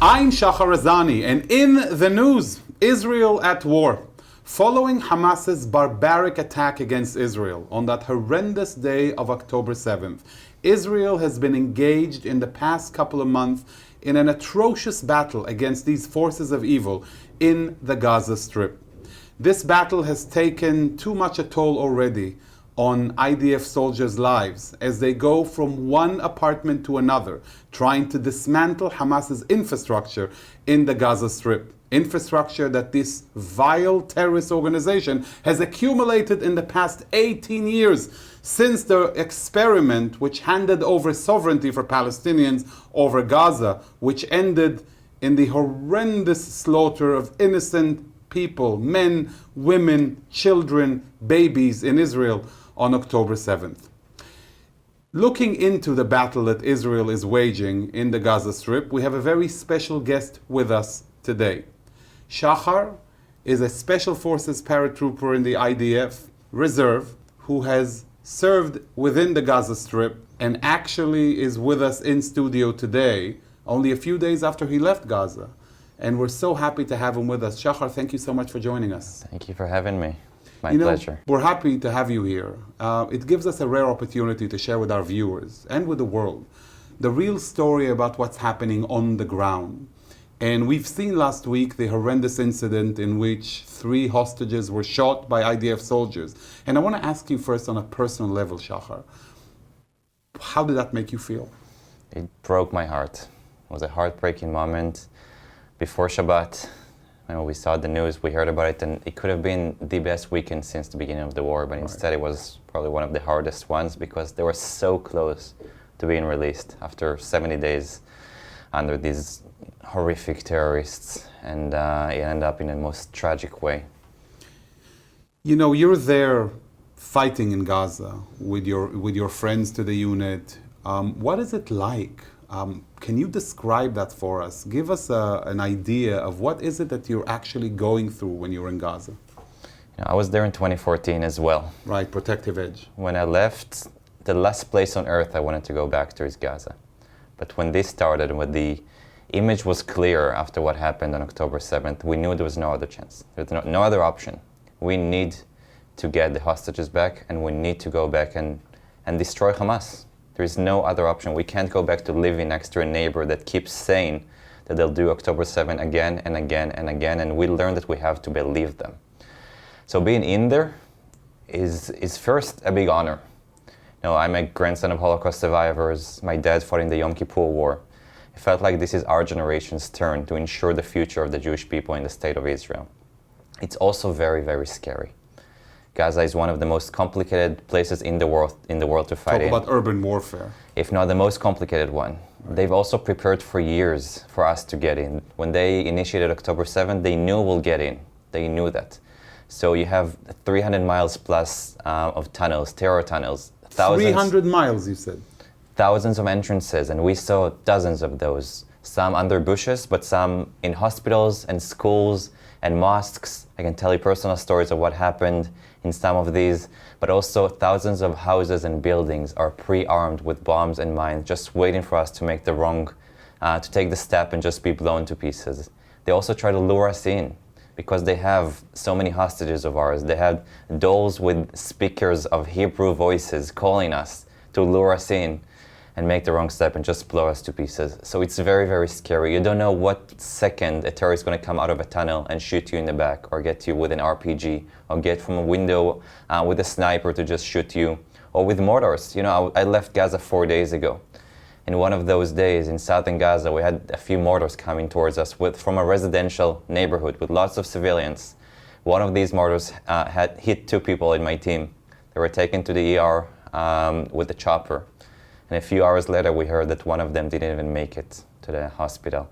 I'm Shahar Azani, and in the news, Israel at war. Following Hamas's barbaric attack against Israel on that horrendous day of October 7th, Israel has been engaged in the past couple of months in an atrocious battle against these forces of evil in the Gaza Strip. This battle has taken too much a toll already on IDF soldiers' lives as they go from one apartment to another, trying to dismantle Hamas's infrastructure in the Gaza Strip. Infrastructure that this vile terrorist organization has accumulated in the past 18 years since the experiment which handed over sovereignty for Palestinians over Gaza, which ended in the horrendous slaughter of innocent people, men, women, children, babies in Israel on October 7th. Looking into the battle that Israel is waging in the Gaza Strip, we have a very special guest with us today. Shahar is a Special Forces paratrooper in the IDF Reserve who has served within the Gaza Strip and actually is with us in studio today, only a few days after he left Gaza. And we're so happy to have him with us. Shahar, thank you so much for joining us. Thank you for having me. My pleasure. We're happy to have you here. It gives us a rare opportunity to share with our viewers and with the world the real story about what's happening on the ground. And we've seen last week the horrendous incident in which 3 hostages were shot by IDF soldiers. And I want to ask you first on a personal level, Shahar, how did that make you feel? It broke my heart. It was a heartbreaking moment. Before Shabbat, when we saw the news, we heard about it, and it could have been the best weekend since the beginning of the war, but instead it was probably one of the hardest ones because they were so close to being released after 70 days under these horrific terrorists, and it ended up in the most tragic way. You know, you're there fighting in Gaza with your friends to the unit. What is it like? Can you describe that for us? Give us an idea of what is it that you're actually going through when you're in Gaza. I was there in 2014 as well. Right, Protective Edge. When I left, the last place on earth I wanted to go back to is Gaza. But when this started, when the image was clear after what happened on October 7th, we knew there was no other chance. There was no other option. We need to get the hostages back, and we need to go back and destroy Hamas. There is no other option. We can't go back to living next to a neighbor that keeps saying that they'll do October 7th again and again and again, and we learned that we have to believe them. So being in there is first a big honor. You know, I'm a grandson of Holocaust survivors. My dad fought in the Yom Kippur War. It felt like this is our generation's turn to ensure the future of the Jewish people in the state of Israel. It's also very, very scary. Gaza is one of the most complicated places in the world to fight in. Talk about urban warfare. If not the most complicated one. Right. They've also prepared for years for us to get in. When they initiated October 7th, they knew we'll get in. They knew that. So you have 300 miles plus of tunnels, terror tunnels. 300 miles, you said? Thousands of entrances, and we saw dozens of those. Some under bushes, but some in hospitals and schools and mosques. I can tell you personal stories of what happened in some of these, but also thousands of houses and buildings are pre-armed with bombs and mines, just waiting for us to make the wrong, to take the step and just be blown to pieces. They also try to lure us in because they have so many hostages of ours. They had dolls with speakers of Hebrew voices calling us to lure us in and make the wrong step and just blow us to pieces. So it's very, very scary. You don't know what second a terrorist is going to come out of a tunnel and shoot you in the back, or get you with an RPG, or get from a window with a sniper to just shoot you, or with mortars. You know, I left Gaza 4 days ago. In one of those days in southern Gaza, we had a few mortars coming towards us from a residential neighborhood with lots of civilians. One of these mortars had hit 2 people in my team. They were taken to the ER with the chopper. And a few hours later, we heard that one of them didn't even make it to the hospital.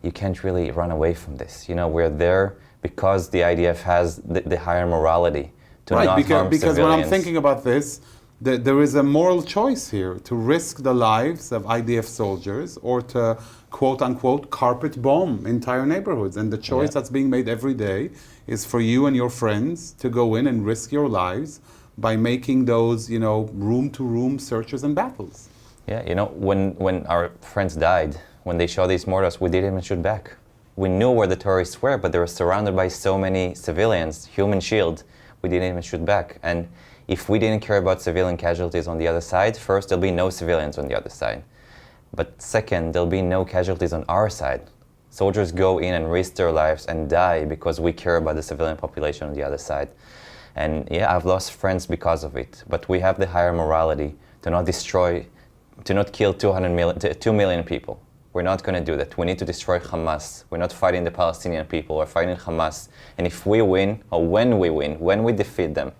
You can't really run away from this. You know, we're there because the IDF has the higher morality to not harm civilians. Because when I'm thinking about this, there is a moral choice here to risk the lives of IDF soldiers or to, quote unquote, carpet bomb entire neighborhoods. And the choice that's being made every day is for you and your friends to go in and risk your lives by making those, room-to-room searches and battles. Yeah, when our friends died, when they shot these mortars, we didn't even shoot back. We knew where the terrorists were, but they were surrounded by so many civilians, human shield, we didn't even shoot back. And if we didn't care about civilian casualties on the other side, first, there'll be no civilians on the other side. But second, there'll be no casualties on our side. Soldiers go in and risk their lives and die because we care about the civilian population on the other side. And yeah, I've lost friends because of it, but we have the higher morality to not destroy, to not kill 2 million people. We're not going to do that. We need to destroy Hamas. We're not fighting the Palestinian people, we're fighting Hamas. And if we win, or when we win, when we defeat them,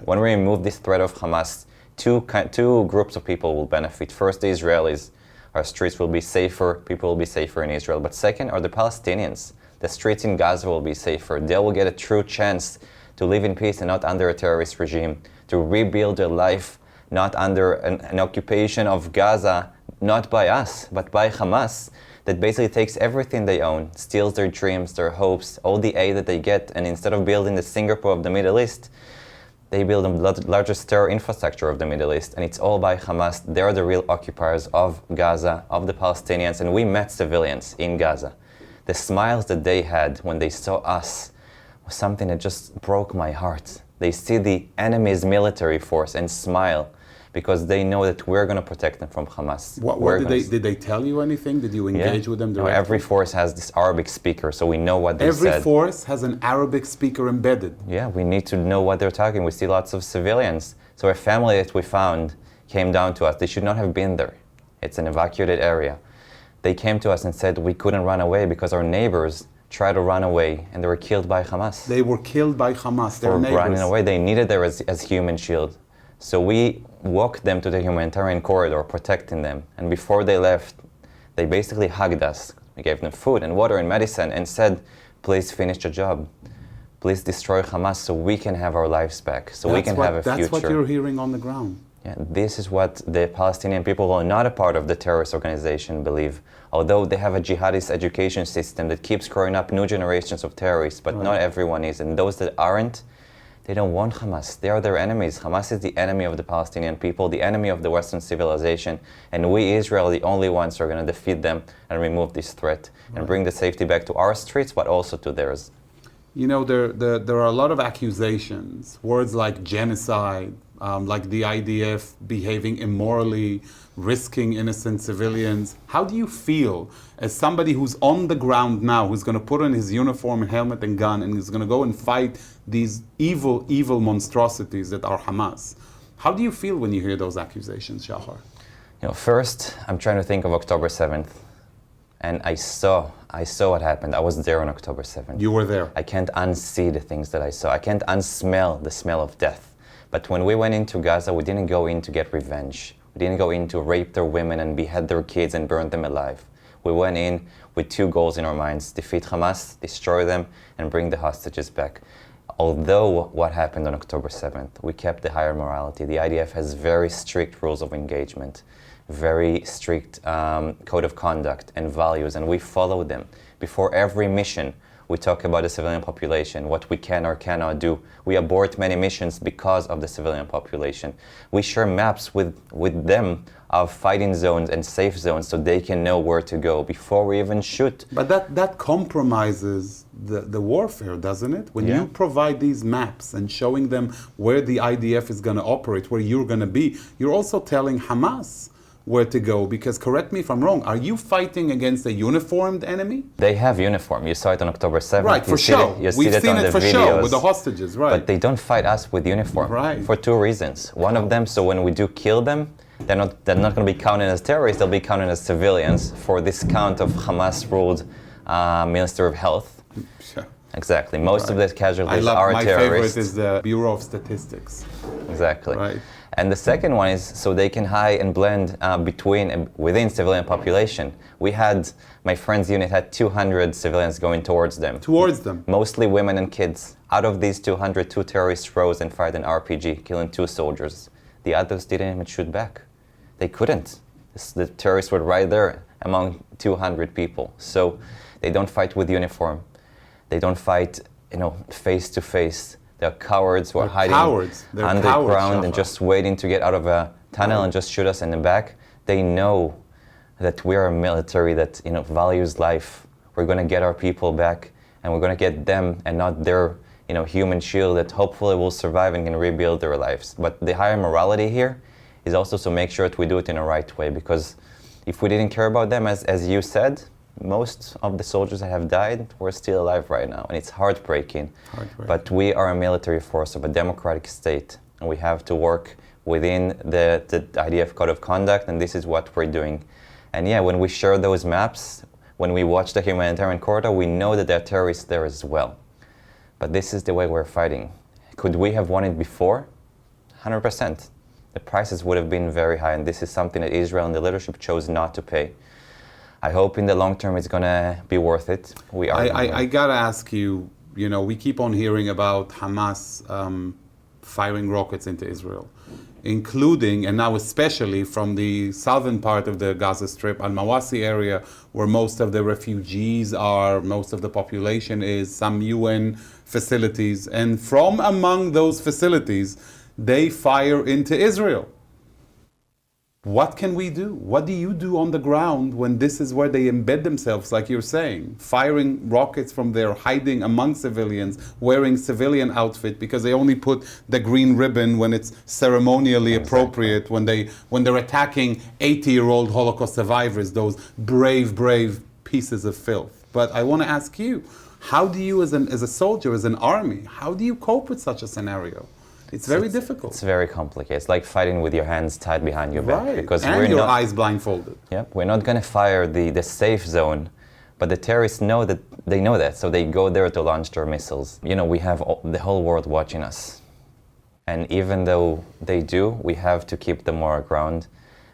when we remove this threat of Hamas, two groups of people will benefit. First, the Israelis. Our streets will be safer, people will be safer in Israel. But second are the Palestinians. The streets in Gaza will be safer. They will get a true chance to live in peace and not under a terrorist regime, to rebuild their life not under an occupation of Gaza, not by us, but by Hamas, that basically takes everything they own, steals their dreams, their hopes, all the aid that they get, and instead of building the Singapore of the Middle East, they build the largest terror infrastructure of the Middle East, and it's all by Hamas. They're the real occupiers of Gaza, of the Palestinians, and we met civilians in Gaza. The smiles that they had when they saw us was something that just broke my heart. They see the enemy's military force and smile because they know that we're going to protect them from Hamas. Did they tell you anything? Did you engage with them directly? No, every force has this Arabic speaker, so we know what they said. Every force has an Arabic speaker embedded. Yeah, we need to know what they're talking. We see lots of civilians. So a family that we found came down to us. They should not have been there. It's an evacuated area. They came to us and said we couldn't run away because our neighbors tried to run away and they were killed by Hamas. They were killed by Hamas, their neighbors. For running away. They needed there as human shield. So we walked them to the humanitarian corridor, protecting them. And before they left, they basically hugged us. We gave them food and water and medicine and said, please finish the job. Please destroy Hamas so we can have our lives back, so we can have a future. That's what you're hearing on the ground. Yeah, this is what the Palestinian people who are not a part of the terrorist organization believe. Although they have a jihadist education system that keeps growing up new generations of terrorists, but not everyone is. And those that aren't, they don't want Hamas. They are their enemies. Hamas is the enemy of the Palestinian people, the enemy of the Western civilization. And we, Israel, are the only ones who are going to defeat them and remove this threat and bring the safety back to our streets, but also to theirs. You know, there are a lot of accusations, words like genocide, like the IDF behaving immorally, risking innocent civilians. How do you feel as somebody who's on the ground now, who's going to put on his uniform and helmet and gun and is going to go and fight these evil, evil monstrosities that are Hamas? How do you feel when you hear those accusations, Shahar? You know, first, I'm trying to think of October 7th. And I saw what happened. I was there on October 7th. You were there. I can't unsee the things that I saw. I can't unsmell the smell of death. But when we went into Gaza, we didn't go in to get revenge. We didn't go in to rape their women and behead their kids and burn them alive. We went in with two goals in our minds: defeat Hamas, destroy them, and bring the hostages back. Although what happened on October 7th, we kept the higher morality. The IDF has very strict rules of engagement, very strict code of conduct and values, and we follow them. Before every mission, we talk about the civilian population, what we can or cannot do. We abort many missions because of the civilian population. We share maps with them of fighting zones and safe zones so they can know where to go before we even shoot. But that compromises the warfare, doesn't it? When you provide these maps and showing them where the IDF is going to operate, where you're going to be, you're also telling Hamas where to go, because correct me if I'm wrong, are you fighting against a uniformed enemy? They have uniform. You saw it on October 7th. Right, for show. We've seen it for show with the hostages, right. But they don't fight us with uniform. Right. For two reasons. One of them, so when we do kill them, they're not going to be counted as terrorists, they'll be counted as civilians for this count of Hamas-ruled Minister of Health. Sure. Exactly. Most of the casualties are terrorists. My favorite is the Bureau of Statistics. Exactly. Right. And the second one is so they can hide and blend within civilian population. We had, my friend's unit had 200 civilians going towards them. Towards them? Mostly women and kids. Out of these 200, 2 terrorists rose and fired an RPG, killing 2 soldiers. The others didn't even shoot back. They couldn't. The terrorists were right there among 200 people. So they don't fight with uniform. They don't fight, face to face. They're cowards who are hiding underground and just waiting to get out of a tunnel and just shoot us in the back. They know that we are a military that values life. We're going to get our people back, and we're going to get them and not their human shield that hopefully will survive and can rebuild their lives. But the higher morality here is also to make sure that we do it in a right way, because if we didn't care about them, as you said, most of the soldiers that have died were still alive right now, and it's heartbreaking. But we are a military force of a democratic state, and we have to work within the IDF Code of Conduct, and this is what we're doing. And yeah, when we share those maps, when we watch the humanitarian corridor, we know that there are terrorists there as well. But this is the way we're fighting. Could we have won it before? 100%. The prices would have been very high, and this is something that Israel and the leadership chose not to pay. I hope in the long term it's going to be worth it. I got to ask you, we keep on hearing about Hamas firing rockets into Israel, including, and now especially from the southern part of the Gaza Strip, Al-Mawasi area, where most of the refugees are, most of the population is, some UN facilities. And from among those facilities, they fire into Israel. What can we do? What do you do on the ground when this is where they embed themselves, like you're saying, firing rockets from there, hiding among civilians, wearing civilian outfit because they only put the green ribbon when it's ceremonially appropriate, when they're attacking 80-year-old Holocaust survivors, those brave pieces of filth. But I want to ask you, how do you, as a soldier, as an army, how do you cope with such a scenario? It's very difficult. It's very complicated. It's like fighting with your hands tied behind your back. Because and your eyes blindfolded. Yep, we're not going to fire the safe zone, but the terrorists know that, so they go there to launch their missiles. We have the whole world watching us. And even though they do, we have to keep the moral ground.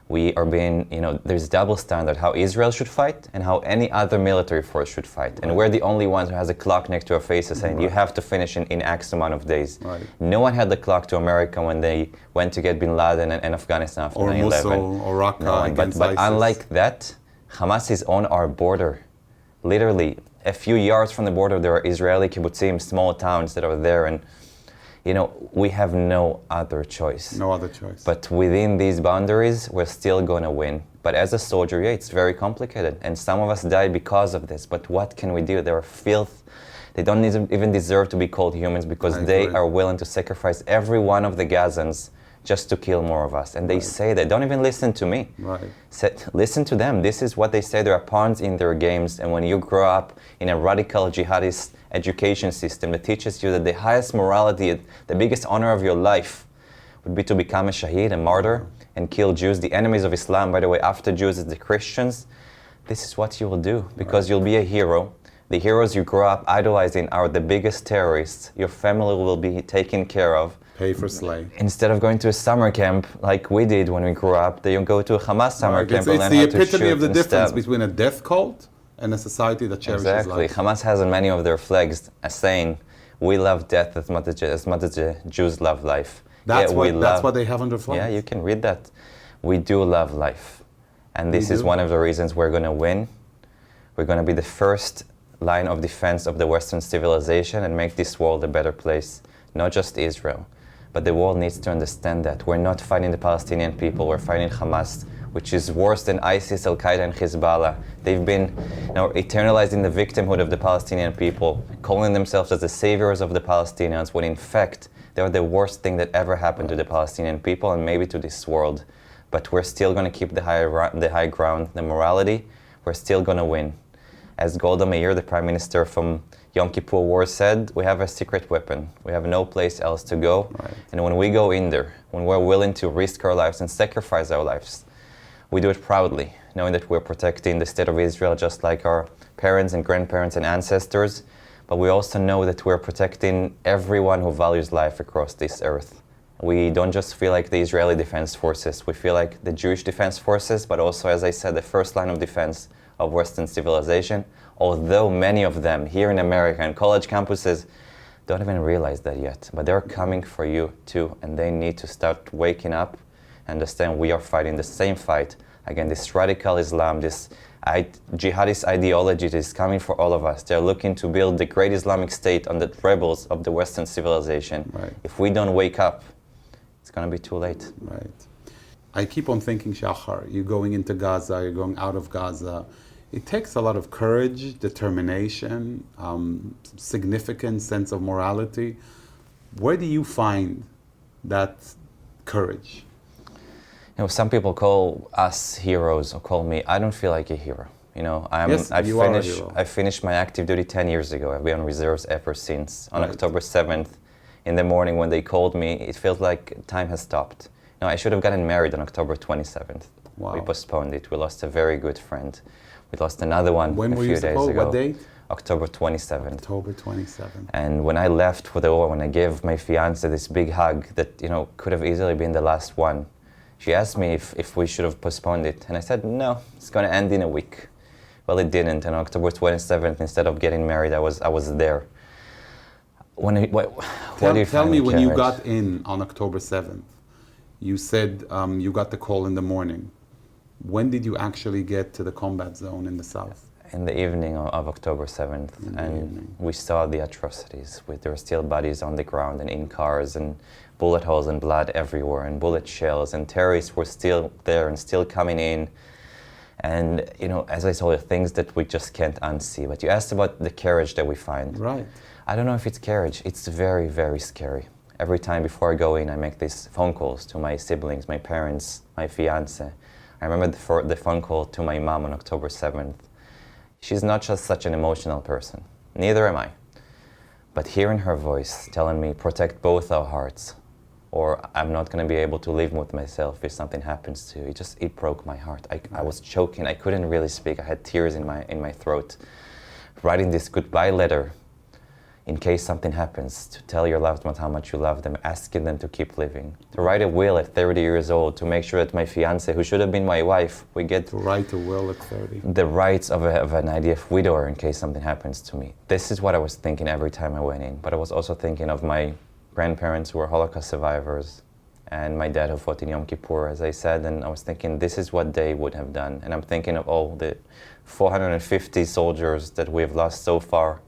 We are being, there's double standard how Israel should fight and how any other military force should fight. And we're the only ones who has a clock next to our faces saying you have to finish in X amount of days. No one had the clock to America when they went to get bin Laden and Afghanistan after 9/11. Mosul or Raqqa against but ISIS. Unlike that, Hamas is on our border. Literally, a few yards from the border, there are Israeli kibbutzim, small towns that are there, and we have no other choice. No other choice. But within these boundaries, we're still going to win. But as a soldier, it's very complicated. And some of us die because of this. But what can we do? They're filth. They don't even deserve to be called humans because they are willing to sacrifice every one of the Gazans just to kill more of us. And they say that. Don't even listen to me. Listen to them. This is what they say. There are pawns in their games. And when you grow up in a radical jihadist education system that teaches you that the highest morality, the biggest honor of your life would be to become a shaheed, a martyr, and kill Jews, the enemies of Islam, by the way, after Jews is the Christians, this is what you will do because you'll be a hero. The heroes you grow up idolizing are the biggest terrorists. Your family will be taken care of. Pay for slay. Instead of going to a summer camp like we did when we grew up, they go to a Hamas summer camp and learn how to shoot. It's the epitome of the difference between a death cult and a society that cherishes life. Exactly. Hamas has on many of their flags a saying, we love death as much as the Jews love life. That's what they have on their flags. Yeah, you can read that. We do love life. And this is one of the reasons we're going to win. We're going to be the first line of defense of the Western civilization and make this world a better place. Not just Israel. But the world needs to understand that. We're not fighting the Palestinian people, we're fighting Hamas, which is worse than ISIS, Al-Qaeda, and Hezbollah. They've been eternalizing the victimhood of the Palestinian people, calling themselves as the saviors of the Palestinians, when in fact, they are the worst thing that ever happened to the Palestinian people and maybe to this world. But we're still going to keep the high ground, the morality. We're still going to win. As Golda Meir, the Prime Minister from Yom Kippur War said, we have a secret weapon. We have no place else to go. And when we go in there, when we're willing to risk our lives and sacrifice our lives, we do it proudly, knowing that we're protecting the state of Israel just like our parents and grandparents and ancestors. But we also know that we're protecting everyone who values life across this earth. We don't just feel like the Israeli Defense Forces. We feel like the Jewish Defense Forces, but also, as I said, the first line of defense of Western civilization, although many of them here in America and college campuses don't even realize that yet. But they're coming for you too, and they need to start waking up and understand we are fighting the same fight against this radical Islam, this jihadist ideology that is coming for all of us. They're looking to build the great Islamic State on the rebels of the Western civilization. If we don't wake up, it's going to be too late. I keep on thinking, Shahar, you're going into Gaza, you're going out of Gaza. It takes a lot of courage, determination, significant sense of morality. Where do you find that courage? You know, some people call us heroes or call me. I don't feel like a hero. You know, Yes, you are a hero. I finished my active duty 10 years ago. I've been on reserves ever since. On Right. October 7th, in the morning when they called me, it felt like time has stopped. You know, I should have gotten married on October 27th. Wow. We postponed it. We lost a very good friend. We lost another one When a were few you days supposed? ago. What date? October 27th. October 27th. And when I left for the war, when I gave my fiance this big hug that, you know, could have easily been the last one, she asked me if we should have postponed it. And I said, no, it's going to end in a week. Well, it didn't. And on October 27th, instead of getting married, I was there. What do you Tell find me in when you courage? got in on October 7th. You said you got the call in the morning. When did you actually get to the combat zone in the south? In the evening of October 7th, and we saw the atrocities. There were still bodies on the ground and in cars, and bullet holes and blood everywhere, and bullet shells, and terrorists were still there and still coming in. And, you know, as I told you, things that we just can't unsee. But you asked about the courage that we find. Right. I don't know if it's courage. It's very, very scary. Every time before I go in, I make these phone calls to my siblings, my parents, my fiance. I remember the phone call to my mom on October 7th. She's not just such an emotional person. Neither am I. But hearing her voice telling me, protect both our hearts, or I'm not going to be able to live with myself if something happens to you, it broke my heart. I was choking. I couldn't really speak. I had tears in my throat. Writing this goodbye letter in case something happens, to tell your loved ones how much you love them, asking them to keep living. To write a will at 30 years old, to make sure that my fiance, who should have been my wife, we get To write a will at 30. the rights of an IDF widower in case something happens to me. This is what I was thinking every time I went in. But I was also thinking of my grandparents who were Holocaust survivors, and my dad who fought in Yom Kippur, as I said, and I was thinking this is what they would have done. And I'm thinking of all the 450 soldiers that we've lost so far,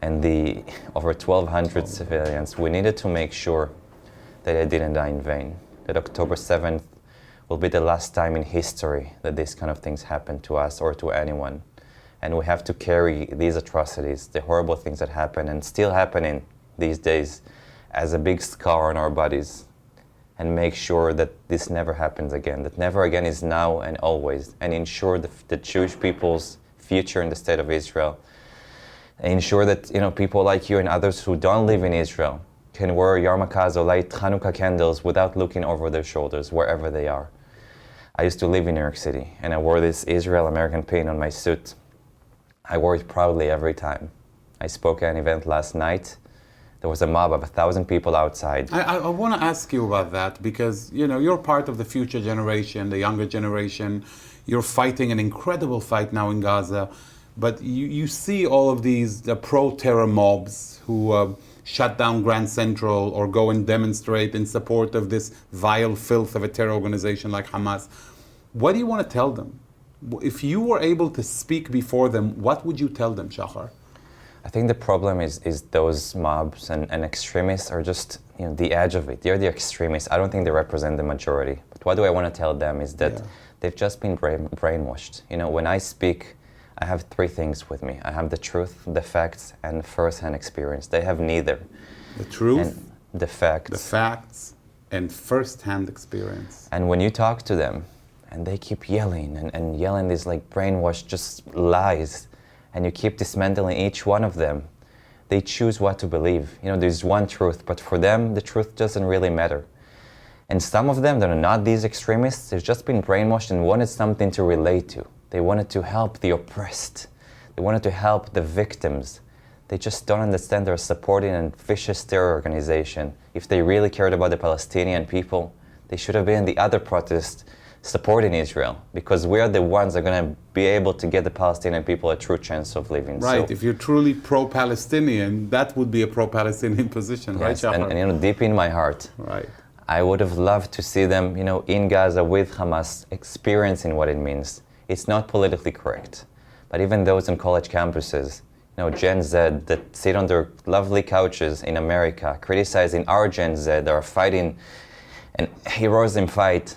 and the over 1,200 civilians. We needed to make sure that they didn't die in vain, that October 7th will be the last time in history that these kind of things happen to us or to anyone. And we have to carry these atrocities, the horrible things that happen and still happening these days, as a big scar on our bodies, and make sure that this never happens again, that never again is now and always, and ensure the Jewish people's future in the state of Israel. Ensure that, you know, people like you and others who don't live in Israel can wear yarmulkes or light Hanukkah candles without looking over their shoulders wherever they are. I used to live in New York City, and I wore this Israel American pin on my suit. I wore it proudly every time. I spoke at an event last night. There was a mob of 1,000 people outside. I want to ask you about that because, you know, you're part of the future generation, the younger generation. You're fighting an incredible fight now in Gaza. But you see all of these pro-terror mobs who shut down Grand Central or go and demonstrate in support of this vile filth of a terror organization like Hamas. What do you want to tell them? If you were able to speak before them, what would you tell them, Shahar? I think the problem is those mobs and extremists are just, you know, the edge of it. They're the extremists. I don't think they represent the majority. But what do I want to tell them is that they've just been brainwashed. You know, when I speak, I have three things with me. I have the truth, the facts, and first-hand experience. They have neither. The truth, and the facts, and first-hand experience. And when you talk to them, and they keep yelling and yelling these like brainwashed just lies, and you keep dismantling each one of them, they choose what to believe. You know, there's one truth, but for them, the truth doesn't really matter. And some of them that are not these extremists, they've just been brainwashed and wanted something to relate to. They wanted to help the oppressed. They wanted to help the victims. They just don't understand they're supporting a vicious terror organization. If they really cared about the Palestinian people, they should have been in the other protests supporting Israel, because we are the ones that are going to be able to get the Palestinian people a true chance of living. Right, So, if you're truly pro-Palestinian, that would be a pro-Palestinian position, right, yes, Shahar? and you know, deep in my heart, Right. I would have loved to see them, you know, in Gaza with Hamas, experiencing what it means. It's not politically correct, but even those on college campuses, you know, Gen Z that sit on their lovely couches in America, criticizing our Gen Z that are fighting an heroism fight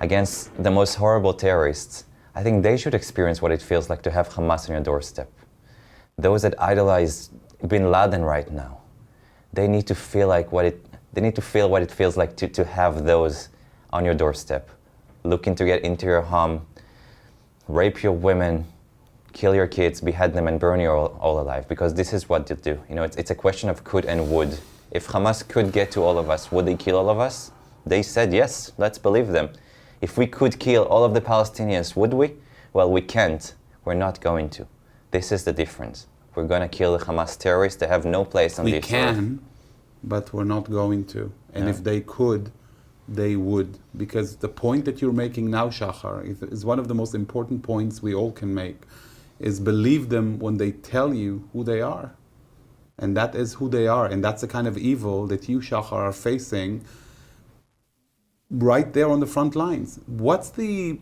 against the most horrible terrorists, I think they should experience what it feels like to have Hamas on your doorstep. Those that idolize bin Laden right now, they need to feel what it feels like to have those on your doorstep, looking to get into your home, rape your women, kill your kids, behead them, and burn you all alive, because this is what they do. It's a question of could and would. If Hamas could get to all of us, would they kill all of us? They said yes, let's believe them. If we could kill all of the Palestinians, would we? Well, we can't. We're not going to. This is the difference. We're going to kill the Hamas terrorists. They have no place on this earth. We can, but we're not going to. And if they could, they would. Because the point that you're making now, Shahar, is one of the most important points we all can make, is believe them when they tell you who they are. And that is who they are. And that's the kind of evil that you, Shahar, are facing right there on the front lines. What's the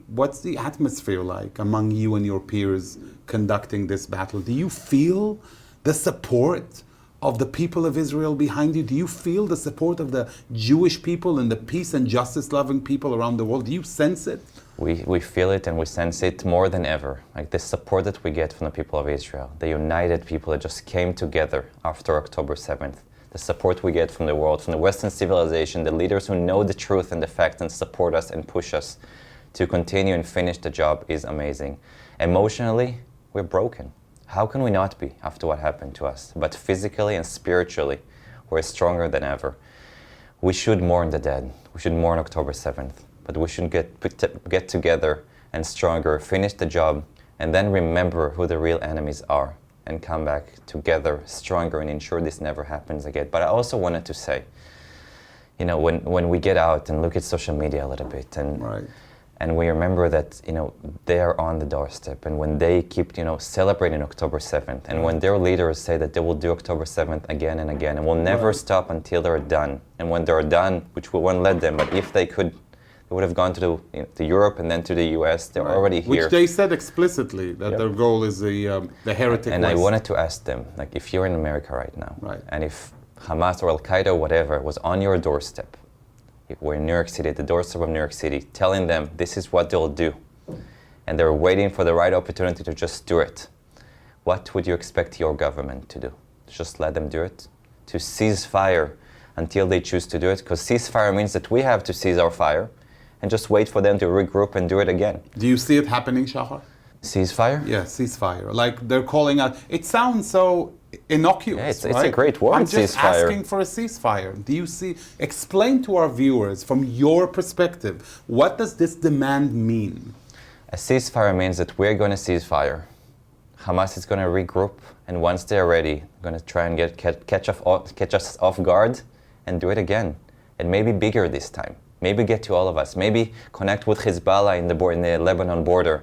atmosphere like among you and your peers conducting this battle? Do you feel the support of the people of Israel behind you? Do you feel the support of the Jewish people and the peace and justice loving people around the world? Do you sense it? We feel it and we sense it more than ever. Like the support that we get from the people of Israel, the united people that just came together after October 7th. The support we get from the world, from the Western civilization, the leaders who know the truth and the facts and support us and push us to continue and finish the job is amazing. Emotionally, we're broken. How can we not be after what happened to us? But physically and spiritually, we're stronger than ever. We should mourn the dead. We should mourn October 7th. But we should get together and stronger, finish the job, and then remember who the real enemies are, and come back together stronger and ensure this never happens again. But I also wanted to say, when we get out and look at social media a little bit, and we remember that they are on the doorstep, and when they keep celebrating October 7th, and when their leaders say that they will do October 7th again and again, and will never stop until they're done, and when they're done, which we won't let them, but if they could, they would have gone to Europe and then to the US. They're already here. Which they said explicitly that their goal is the heretic And West. I wanted to ask them, if you're in America right now, and if Hamas or Al-Qaeda or whatever was on your doorstep, if we're in New York City, the doorstep of New York City, telling them this is what they'll do, and they're waiting for the right opportunity to just do it, what would you expect your government to do? Just let them do it? To cease fire until they choose to do it? Because ceasefire means that we have to cease our fire and just wait for them to regroup and do it again. Do you see it happening, Shahar? Ceasefire? Yeah, ceasefire. Like they're calling out. It sounds so innocuous. It's a great word, I'm just ceasefire. asking for a ceasefire. Do you see? Explain to our viewers from your perspective, what does this demand mean? A ceasefire means that we're going to cease fire. Hamas is going to regroup, and once they're ready, going to try and catch us off guard and do it again. And maybe bigger this time. Maybe get to all of us. Maybe connect with Hezbollah in the Lebanon border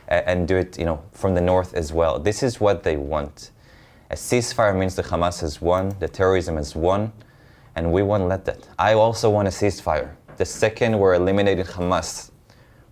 and do it, from the north as well. This is what they want. A ceasefire means the Hamas has won, the terrorism has won, and we won't let that. I also want a ceasefire. The second we're eliminating Hamas,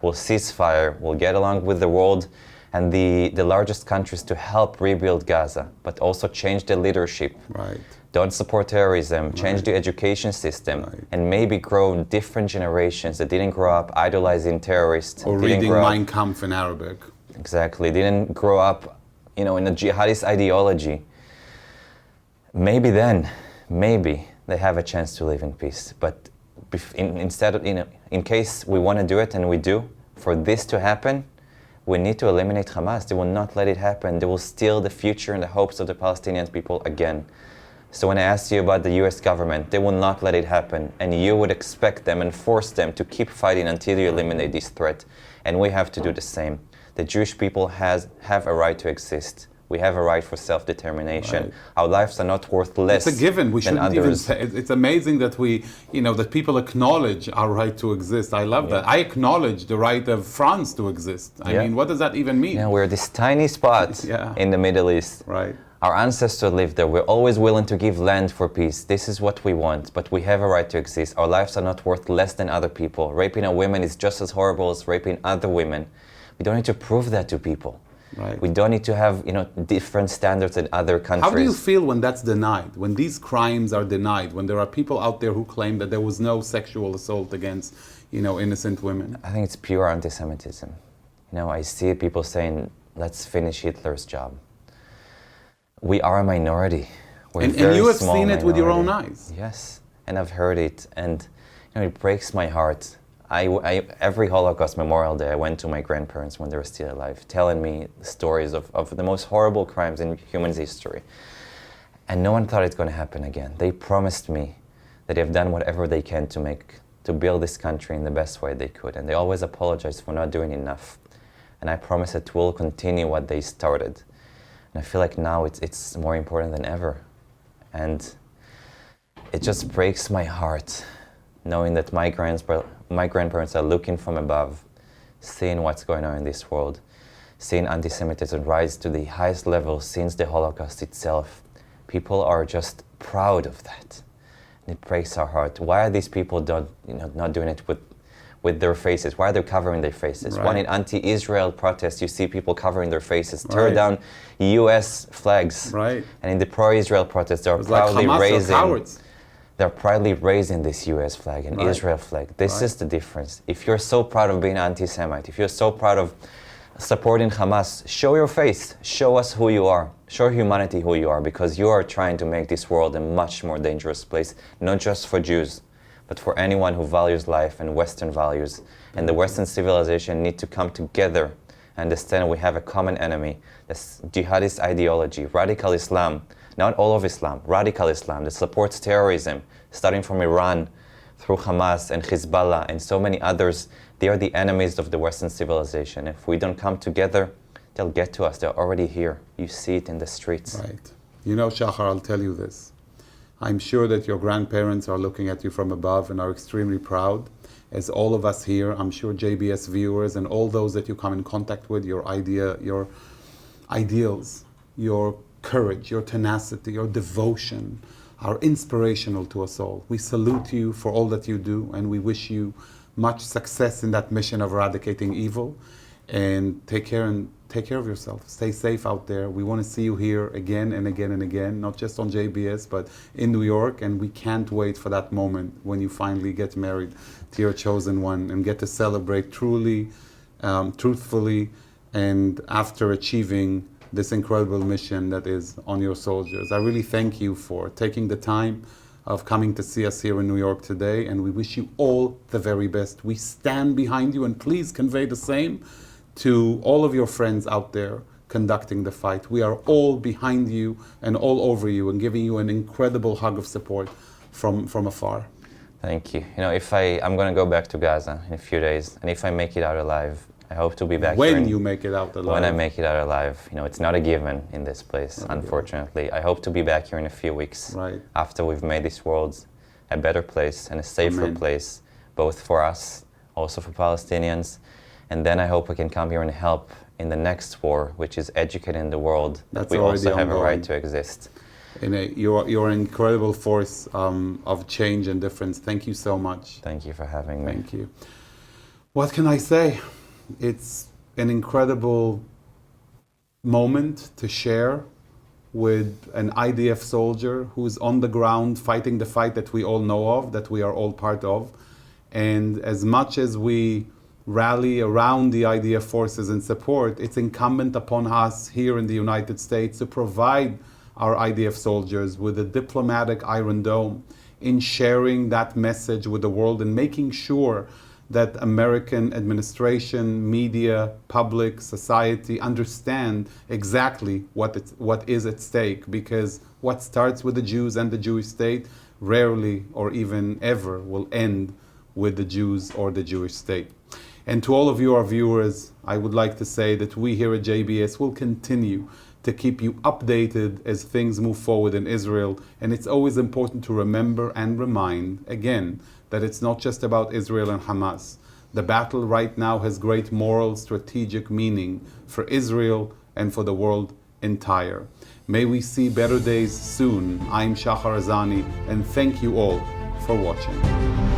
we'll ceasefire, we'll get along with the world and the largest countries to help rebuild Gaza, but also change the leadership. Right. Don't support terrorism, change the education system, and maybe grow different generations that didn't grow up idolizing terrorists. Or reading Mein Kampf in Arabic. Exactly, didn't grow up, in a jihadist ideology. Maybe then, they have a chance to live in peace. But in case we want to do it, and we do, for this to happen, we need to eliminate Hamas. They will not let it happen. They will steal the future and the hopes of the Palestinian people again. So when I asked you about the US government, they will not let it happen. And you would expect them and force them to keep fighting until you eliminate this threat. And we have to do the same. The Jewish people have a right to exist. We have a right for self-determination. Right. Our lives are not worth less than others. It's a given. We shouldn't even say it. It's amazing that that people acknowledge our right to exist. I love that. I acknowledge the right of France to exist. I mean, what does that even mean? Yeah, we're this tiny spot in the Middle East. Right. Our ancestors lived there. We're always willing to give land for peace. This is what we want, but we have a right to exist. Our lives are not worth less than other people. Raping a woman is just as horrible as raping other women. We don't need to prove that to people. Right. We don't need to have, different standards in other countries. How do you feel when that's denied? When these crimes are denied? When there are people out there who claim that there was no sexual assault against, innocent women? I think it's pure anti-Semitism. I see people saying, let's finish Hitler's job. We are a minority. We're And very you have small seen it with your own minority. eyes. Yes, and I've heard it, and it breaks my heart. Every Holocaust Memorial Day, I went to my grandparents when they were still alive, telling me stories of the most horrible crimes in human history. And no one thought it's going to happen again. They promised me that they've done whatever they can to build this country in the best way they could. And they always apologize for not doing enough. And I promise that we'll continue what they started. And I feel like now it's more important than ever. And it just breaks my heart knowing that my grandparents are looking from above, seeing what's going on in this world, seeing anti-Semitism rise to the highest level since the Holocaust itself. People are just proud of that. And it breaks our heart. Why are these people not doing it with their faces? Why are they covering their faces? Right. When in anti-Israel protests, you see people covering their faces, tear Right. down US flags. Right. And in the pro-Israel protests, they're proudly Hamas are raising. cowards. They're proudly raising this US flag and Right. Israel flag. This Right. is the difference. If you're so proud of being anti-Semite, if you're so proud of supporting Hamas, show your face. Show us who you are. Show humanity who you are, because you are trying to make this world a much more dangerous place, not just for Jews, but for anyone who values life and Western values. And the Western civilization need to come together and understand we have a common enemy. This jihadist ideology, radical Islam, not all of Islam, radical Islam that supports terrorism, starting from Iran through Hamas and Hezbollah and so many others. They are the enemies of the Western civilization. If we don't come together, they'll get to us. They're already here. You see it in the streets. Right. Shahar, I'll tell you this. I'm sure that your grandparents are looking at you from above and are extremely proud. As all of us here, I'm sure JBS viewers and all those that you come in contact with, your ideals, your courage, your tenacity, your devotion are inspirational to us all. We salute you for all that you do, and we wish you much success in that mission of eradicating evil. And take care of yourself. Stay safe out there. We want to see you here again and again and again, not just on JBS, but in New York. And we can't wait for that moment when you finally get married to your chosen one and get to celebrate truly, truthfully, and after achieving this incredible mission that is on your soldiers. I really thank you for taking the time of coming to see us here in New York today, and we wish you all the very best. We stand behind you, and please convey the same to all of your friends out there conducting the fight. We are all behind you and all over you and giving you an incredible hug of support from afar. Thank you. I'm going to go back to Gaza in a few days, and if I make it out alive, I hope to be back here. When you make it out alive. When I make it out alive. It's not a given in this place, unfortunately. I hope to be back here in a few weeks. Right. After we've made this world a better place and a safer Amen. place, both for us, also for Palestinians. And then I hope we can come here and help in the next war, which is educating the world. That's we also already have a ongoing. right to exist. You're an incredible force of change and difference. Thank you so much. Thank you for having me. Thank you. What can I say? It's an incredible moment to share with an IDF soldier who's on the ground fighting the fight that we all know of, that we are all part of. And as much as we rally around the IDF forces and support, it's incumbent upon us here in the United States to provide our IDF soldiers with a diplomatic Iron Dome in sharing that message with the world and making sure that American administration, media, public, society understand exactly what is at stake, because what starts with the Jews and the Jewish state rarely or even ever will end with the Jews or the Jewish state. And to all of you, our viewers, I would like to say that we here at JBS will continue to keep you updated as things move forward in Israel. And it's always important to remember and remind, again, that it's not just about Israel and Hamas. The battle right now has great moral, strategic meaning for Israel and for the world entire. May we see better days soon. I'm Shahar Azani, and thank you all for watching.